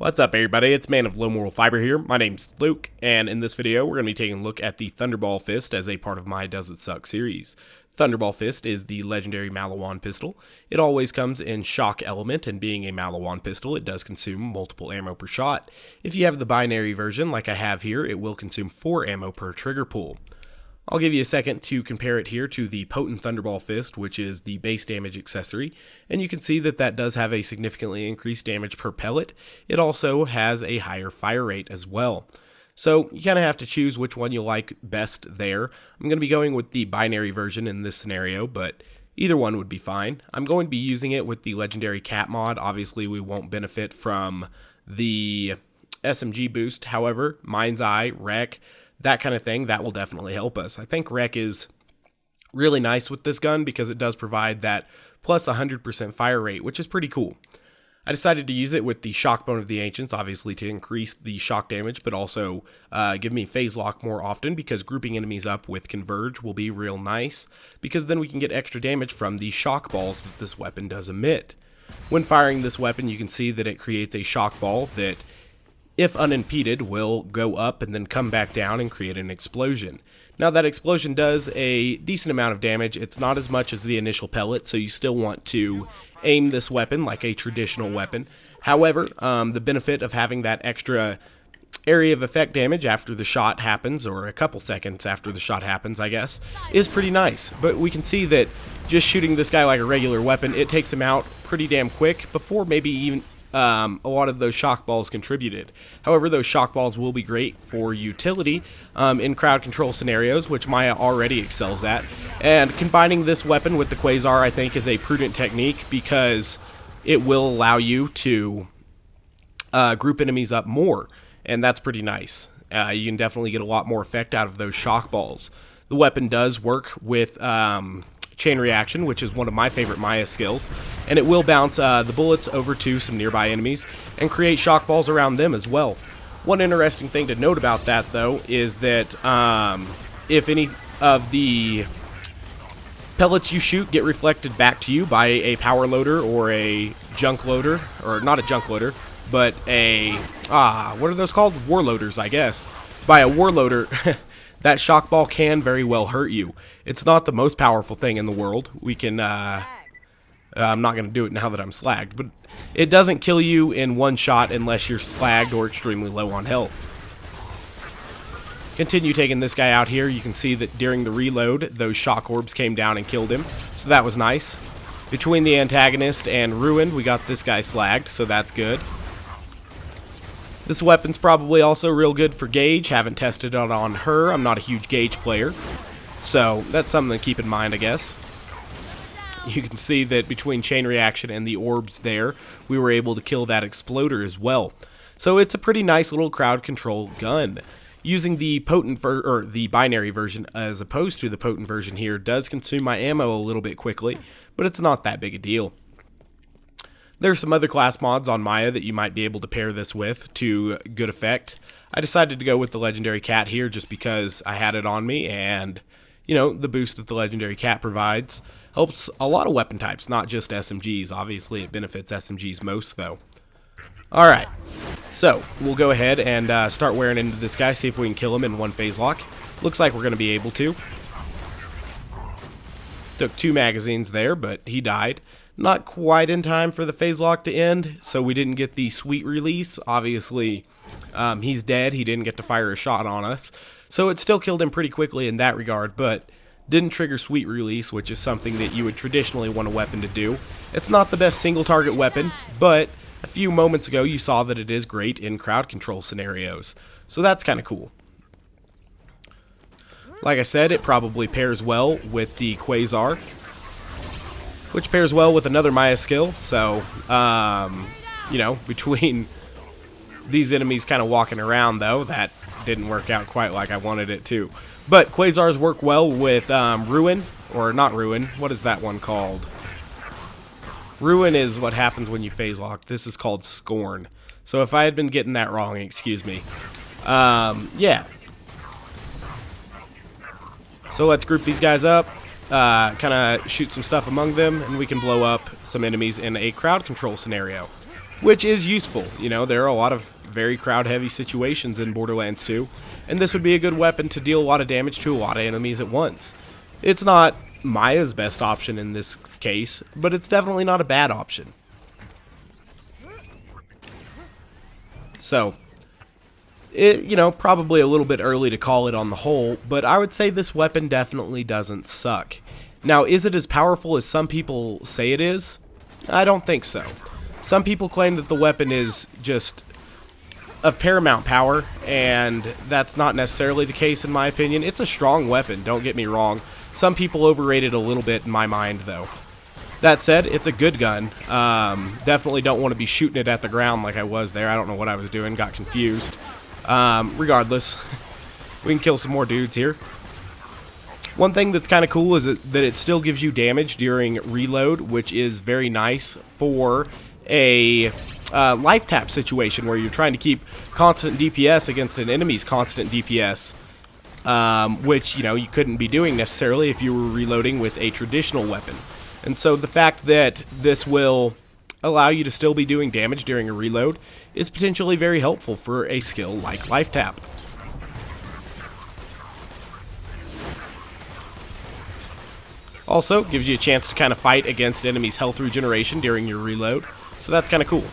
What's up, everybody? It's Man of Low Moral Fiber here. My name's Luke, and in this video, we're going to be taking a look at the Thunderball Fist as a part of my Does It Suck series. Thunderball Fist is the legendary Maliwan pistol. It always comes in shock element, and being a Maliwan pistol, it does consume multiple ammo per shot. If you have the binary version, like I have here, it will consume 4 ammo per trigger pull. I'll give you a second to compare it here to the Potent Thunderball Fist, which is the base damage accessory, and you can see that that does have a significantly increased damage per pellet. It also has a higher fire rate as well. So you kind of have to choose which one you like best there. I'm going to be going with the binary version in this scenario, but either one would be fine. I'm going to be using it with the legendary cat mod. Obviously, we won't benefit from the SMG boost. However, Mind's Eye, Wreck, that kind of thing, that will definitely help us. I think Wreck is really nice with this gun because it does provide that plus 100% fire rate, which is pretty cool. I decided to use it with the Shock Bone of the Ancients, obviously to increase the shock damage, but also give me phase lock more often because grouping enemies up with Converge will be real nice, because then we can get extra damage from the shock balls that this weapon does emit. When firing this weapon, you can see that it creates a shock ball that, if unimpeded, will go up and then come back down and create an explosion. Now that explosion does a decent amount of damage. It's not as much as the initial pellet, so you still want to aim this weapon like a traditional weapon. However, the benefit of having that extra area of effect damage after the shot happens, or a couple seconds after the shot happens, I guess, is pretty nice. But we can see that just shooting this guy like a regular weapon, it takes him out pretty damn quick before maybe even a lot of those shock balls contributed. However, those shock balls will be great for utility in crowd control scenarios, which Maya already excels at. And combining this weapon with the Quasar, I think, is a prudent technique because it will allow you to group enemies up more, and that's pretty nice. You can definitely get a lot more effect out of those shock balls. The weapon does work with chain reaction, which is one of my favorite Maya skills, and it will bounce the bullets over to some nearby enemies and create shock balls around them as well. One interesting thing to note about that, though, is that if any of the pellets you shoot get reflected back to you by a power loader or a junk loader, or not a junk loader, but a what are those called? Warloaders, I guess. By a warloader, that shock ball can very well hurt you. It's not the most powerful thing in the world. We can, I'm not going to do it now that I'm slagged, but it doesn't kill you in one shot unless you're slagged or extremely low on health. Continue taking this guy out here. You can see that during the reload, those shock orbs came down and killed him, so that was nice. Between the antagonist and Ruined, we got this guy slagged, so that's good. This weapon's probably also real good for Gauge. Haven't tested it on her. I'm not a huge Gauge player, so that's something to keep in mind, I guess. You can see that between chain reaction and the orbs there, we were able to kill that exploder as well. So it's a pretty nice little crowd control gun. Using the the binary version as opposed to the potent version here does consume my ammo a little bit quickly, but it's not that big a deal. There's some other class mods on Maya that you might be able to pair this with to good effect. I decided to go with the legendary cat here just because I had it on me, and you know, the boost that the legendary cat provides helps a lot of weapon types, not just SMGs. Obviously it benefits SMGs most though. Alright, so we'll go ahead and start wearing into this guy, see if we can kill him in one phase lock. Looks like we're going to be able to. Took 2 magazines there, but he died. Not quite in time for the phase lock to end, so we didn't get the sweet release. Obviously, he's dead. He didn't get to fire a shot on us, so it still killed him pretty quickly in that regard, but didn't trigger sweet release, which is something that you would traditionally want a weapon to do. It's not the best single target weapon, but a few moments ago you saw that it is great in crowd control scenarios, so that's kind of cool. Like I said, it probably pairs well with the Quasar, which pairs well with another Maya skill, so, you know, between these enemies kind of walking around, though, that didn't work out quite like I wanted it to. But Quasars work well with Ruin, or not Ruin, what is that one called? Ruin is what happens when you phase lock. This is called Scorn. So if I had been getting that wrong, excuse me. Yeah. So let's group these guys up. Kind of shoot some stuff among them, and we can blow up some enemies in a crowd control scenario. which is useful. You know, there are a lot of very crowd-heavy situations in Borderlands 2, and this would be a good weapon to deal a lot of damage to a lot of enemies at once. It's not Maya's best option in this case, but it's definitely not a bad option. So, you know, probably a little bit early to call it on the whole, but I would say this weapon definitely doesn't suck. Now, is it as powerful as some people say it is? I don't think so. Some people claim that the weapon is just of paramount power, and that's not necessarily the case in my opinion. It's a strong weapon, don't get me wrong. Some people overrate it a little bit in my mind, though. That said, it's a good gun. Definitely don't want to be shooting it at the ground like I was there. I don't know what I was doing, got confused. Regardless, we can kill some more dudes here. One thing that's kind of cool is that it still gives you damage during reload, which is very nice for a life tap situation where you're trying to keep constant DPS against an enemy's constant DPS, which, you know, you couldn't be doing necessarily if you were reloading with a traditional weapon. And so the fact that this will allow you to still be doing damage during a reload is potentially very helpful for a skill like life tap. Also, gives you a chance to kind of fight against enemies' health regeneration during your reload, so that's kind of cool.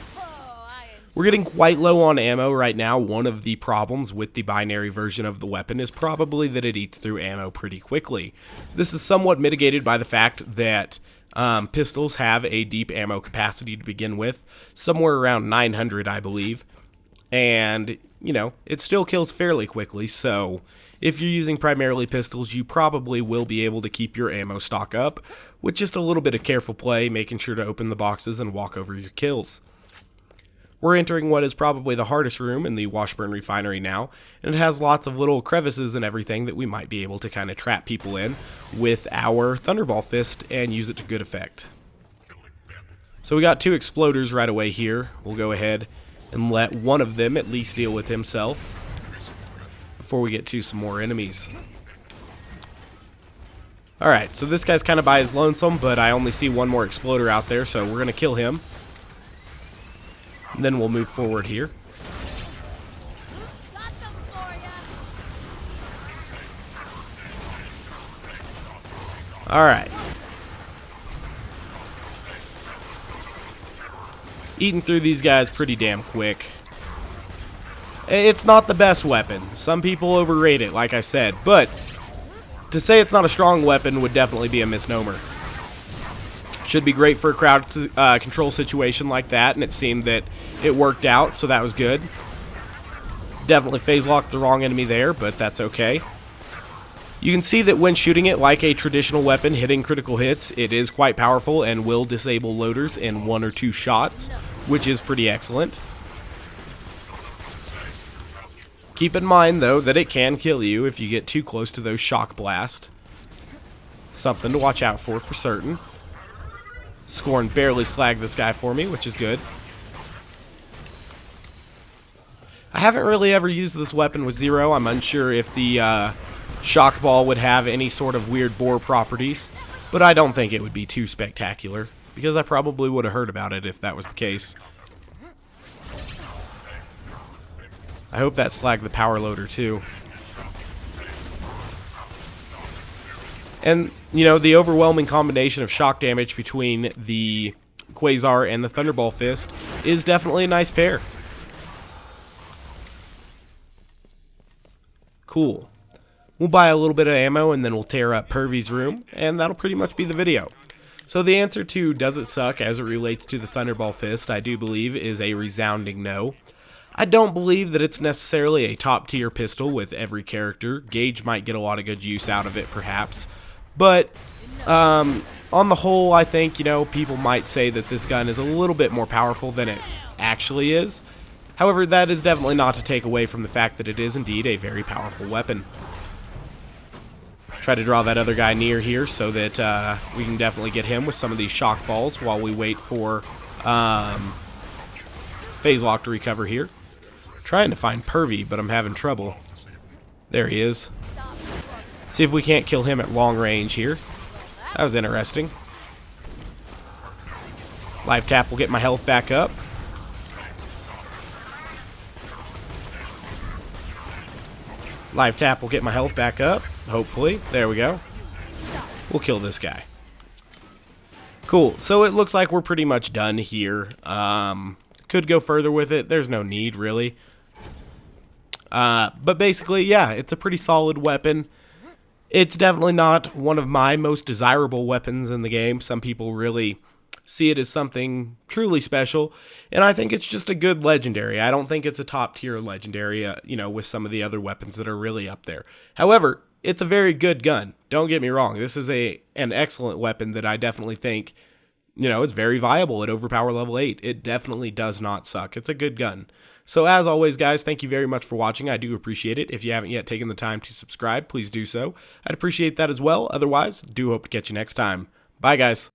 We're getting quite low on ammo right now. One of the problems with the binary version of the weapon is probably that it eats through ammo pretty quickly. This is somewhat mitigated by the fact that pistols have a deep ammo capacity to begin with, somewhere around 900, I believe, and, you know, it still kills fairly quickly, so if you're using primarily pistols, you probably will be able to keep your ammo stock up with just a little bit of careful play, making sure to open the boxes and walk over your kills. We're entering what is probably the hardest room in the Washburn Refinery now, and it has lots of little crevices and everything that we might be able to kind of trap people in with our Thunderball Fist and use it to good effect. So we got two exploders right away here. We'll go ahead and let one of them at least deal with himself before we get to some more enemies. Alright, so this guy's kind of by his lonesome, but I only see one more exploder out there, so we're going to kill him. And then we'll move forward here. Alright. Eating through these guys pretty damn quick. It's not the best weapon. Some people overrate it, like I said, but to say it's not a strong weapon would definitely be a misnomer. Should be great for a crowd control situation like that, and it seemed that it worked out, so that was good. Definitely phase locked the wrong enemy there, but that's okay. You can see that when shooting it like a traditional weapon, hitting critical hits, it is quite powerful and will disable loaders in 1 or 2 shots, which is pretty excellent. Keep in mind, though, that it can kill you if you get too close to those shock blasts. Something to watch out for certain. Scorn barely slagged this guy for me, which is good. I haven't really ever used this weapon with Zero. I'm unsure if the shock ball would have any sort of weird bore properties, but I don't think it would be too spectacular, because I probably would have heard about it if that was the case. I hope that slagged the power loader too. And, you know, the overwhelming combination of shock damage between the Quasar and the Thunderball Fist is definitely a nice pair. Cool. We'll buy a little bit of ammo and then we'll tear up Pervy's room, and that'll pretty much be the video. So the answer to does it suck as it relates to the Thunderball Fist, I do believe, is a resounding no. I don't believe that it's necessarily a top tier pistol with every character. Gage might get a lot of good use out of it perhaps, but on the whole, I think, you know, people might say that this gun is a little bit more powerful than it actually is. However, that is definitely not to take away from the fact that it is indeed a very powerful weapon. Try to draw that other guy near here so that we can definitely get him with some of these shock balls while we wait for phase lock to recover here. Trying to find Pervy, but I'm having trouble. There he is. See if we can't kill him at long range here. That was interesting. Life tap will get my health back up. Live tap will get my health back up, hopefully. There we go. We'll kill this guy. Cool, so it looks like we're pretty much done here. Could go further with it. There's no need, really. But basically, yeah, it's a pretty solid weapon. It's definitely not one of my most desirable weapons in the game. Some people really see it as something truly special, and I think it's just a good legendary. I don't think it's a top tier legendary, you know, with some of the other weapons that are really up there. However, it's a very good gun. Don't get me wrong. This is an excellent weapon that I definitely think, you know, is very viable at overpower level 8. It definitely does not suck. It's a good gun. So as always, guys, thank you very much for watching. I do appreciate it. If you haven't yet taken the time to subscribe, please do so. I'd appreciate that as well. Otherwise, do hope to catch you next time. Bye, guys.